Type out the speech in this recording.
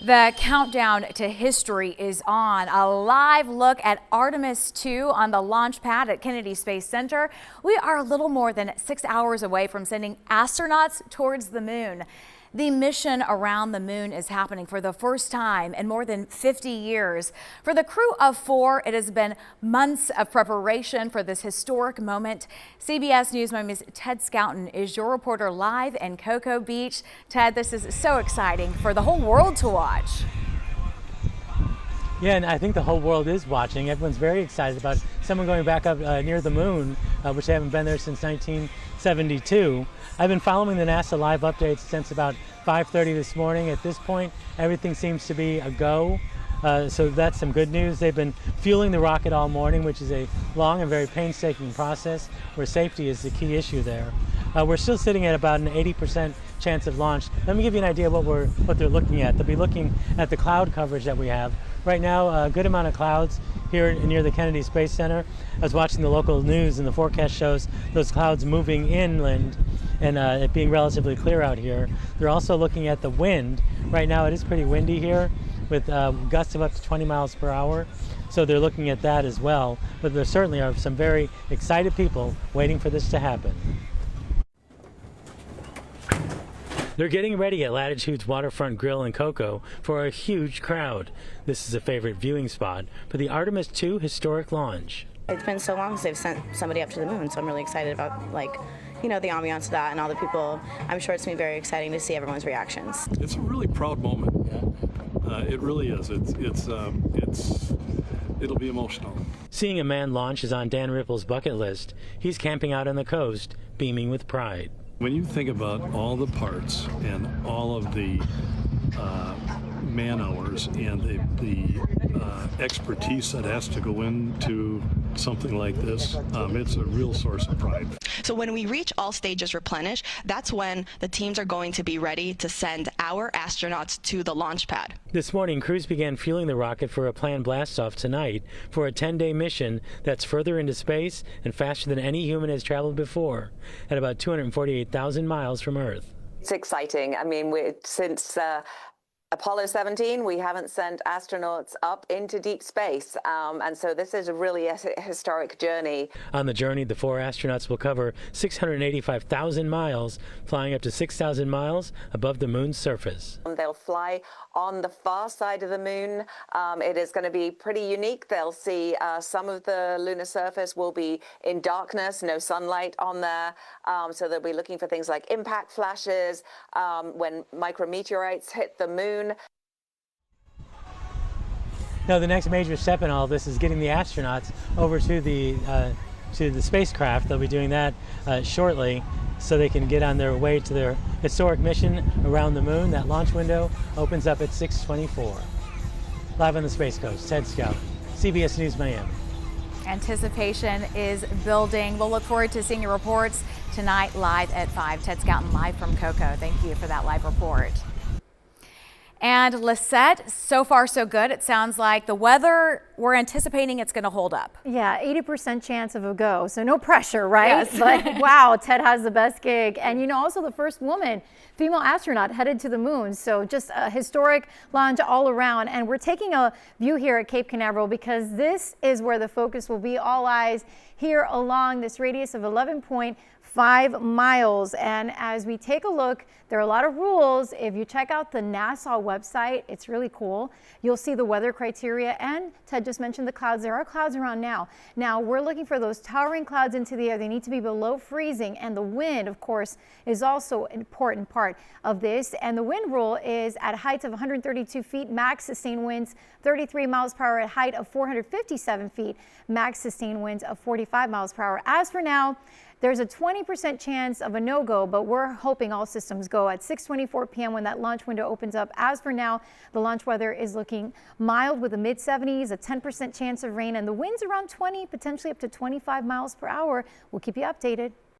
The countdown to history is on. A live look at Artemis II on the launch pad at Kennedy Space Center. We are a little more than 6 hours away from sending astronauts towards the moon. The mission around the moon is happening for the first time in more than 50 years. For the crew of 4, it has been months of preparation for this historic moment. CBS News Mommy's Ted Scouten is your reporter live in Cocoa Beach. Ted, this is so exciting for the whole world to watch. Yeah, and I think the whole world is watching. Everyone's very excited about someone going back up near the moon, which they haven't been there since 1972. I've been following the NASA live updates since about 5:30 this morning. At this point, everything seems to be a go. So that's some good news. They've been fueling the rocket all morning, which is a long and very painstaking process where safety is the key issue there. We're still sitting at about an 80% chance of launch. Let me give you an idea of what they're looking at. They'll be looking at the cloud coverage that we have. Right now, a good amount of clouds here near the Kennedy Space Center. I was watching the local news and the forecast shows those clouds moving inland and it being relatively clear out here. They're also looking at the wind. Right now it is pretty windy here with gusts of up to 20 miles per hour. So they're looking at that as well. But there certainly are some very excited people waiting for this to happen. They're getting ready at Latitude's Waterfront Grill in Cocoa for a huge crowd. This is a favorite viewing spot for the Artemis II historic launch. It's been so long since they've sent somebody up to the moon, so I'm really excited about, the ambiance of that and all the people. I'm sure it's going to be very exciting to see everyone's reactions. It's a really proud moment. It really is. It'll be emotional. Seeing a manned launch is on Dan Ripple's bucket list. He's camping out on the coast, beaming with pride. When you think about all the parts and all of the man hours and the expertise that has to go into something like this, it's a real source of pride. So when we reach all stages replenish, that's when the teams are going to be ready to send our astronauts to the launch pad. This morning, crews began fueling the rocket for a planned blast-off tonight for a 10-day mission that's further into space and faster than any human has traveled before, at about 248,000 miles from Earth. It's exciting. I mean, since Apollo 17, we haven't sent astronauts up into deep space, and so this is really a historic journey. On the journey, the 4 astronauts will cover 685,000 miles, flying up to 6,000 miles above the moon's surface. They'll fly on the far side of the moon. It is going to be pretty unique. They'll see some of the lunar surface will be in darkness, no sunlight on there, so they'll be looking for things like impact flashes, when micrometeorites hit the moon. Now, the next major step in all of this is getting the astronauts over to the spacecraft. They'll be doing that shortly so they can get on their way to their historic mission around the moon. That launch window opens up at 6:24. Live on the Space Coast, Ted Scouten, CBS News Miami. Anticipation is building. We'll look forward to seeing your reports tonight live at 5. Ted Scouten live from Cocoa. Thank you for that live report. And Lisette, so far so good. It sounds like the weather, we're anticipating it's going to hold up. Yeah, 80% chance of a go, so no pressure, right? Yes. But wow, Ted has the best gig. And also the first female astronaut headed to the moon. So just a historic launch all around. And we're taking a view here at Cape Canaveral because this is where the focus will be. All eyes here along this radius of 11.5 miles. And as we take a look, there are a lot of rules. If you check out the NASA website, it's really cool. You'll see the weather criteria, and Ted just mentioned the clouds. There are clouds around now. Now we're looking for those towering clouds into the air. They need to be below freezing, and the wind, of course, is also an important part of this. And the wind rule is at heights of 132 feet, max sustained winds 33 miles per hour at height of 457 feet, max sustained winds of 45 miles per hour. As for now, there's a 20% chance of a no-go, but we're hoping all systems go at 6:24 p.m. when that launch window opens up. As for now, the launch weather is looking mild with a mid-70s, a 10% chance of rain, and the winds around 20, potentially up to 25 miles per hour. We'll keep you updated.